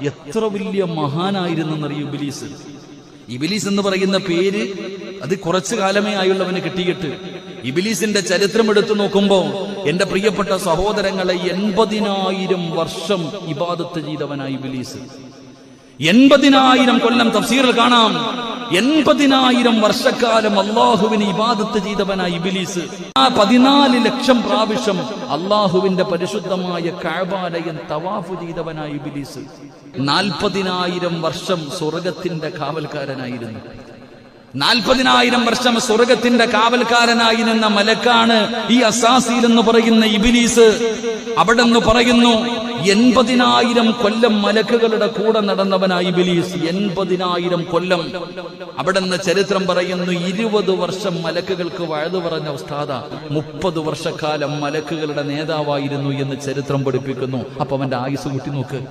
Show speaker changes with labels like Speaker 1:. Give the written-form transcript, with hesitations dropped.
Speaker 1: എത്ര വലിയ മഹാനായിരുന്നെന്നറിയ ഇബ്ലീസ്. ഇബ്ലീസ് എന്ന് പറയുന്ന പേര് അത് കുറച്ചു കാലമേ ആയുള്ളവന് കിട്ടിയിട്ട്. ഇബ്ലീസിന്റെ ചരിത്രം എടുത്തു നോക്കുമ്പോ എന്റെ പ്രിയപ്പെട്ട സഹോദരങ്ങളെ 80,000 വർഷം ഇബാദത്ത് ചെയ്തവനായി ഇബ്ലീസ്. 80,000 കൊല്ലം തഫ്സീറിൽ കാണാം. 80,000 വർഷക്കാലം അള്ളാഹുവിന് ഇബാദത്ത് ചെയ്തവനായി ഇബ്ലീസ്. 14 ലക്ഷം പ്രാവശ്യം അള്ളാഹുവിന്റെ പരിശുദ്ധമായ കഅബാലയം തവാഫ് ചെയ്തവനായി ഇബ്ലീസ്. 40,000 വർഷം സ്വർഗത്തിന്റെ കാവൽക്കാരനായിരുന്നു. 40,000 വർഷം സ്വർഗത്തിന്റെ കാവൽക്കാരനായി നിന്ന മലക്കാണ് ഈ അസാസീൽ എന്ന് പറയുന്ന ഇബ്ലീസ്. അവിടെ നിന്ന് പറയുന്നു 80,000 കൊല്ലം മലക്കുകളുടെ കൂടെ നടന്നവനായി ഇബ്ലീസ്. 80,000 കൊല്ലം. അവിടെ നിന്ന് ചരിത്രം പറയുന്നു 20 വർഷം മലക്കുകൾക്ക് വഅദ് പറഞ്ഞ ഉസ്താദ, 30 വർഷക്കാലം മലക്കുകളുടെ നേതാവായിരുന്നു എന്ന് ചരിത്രം പഠിപ്പിക്കുന്നു. അപ്പൊ അവന്റെ ആയുസ് കൂട്ടി നോക്ക്.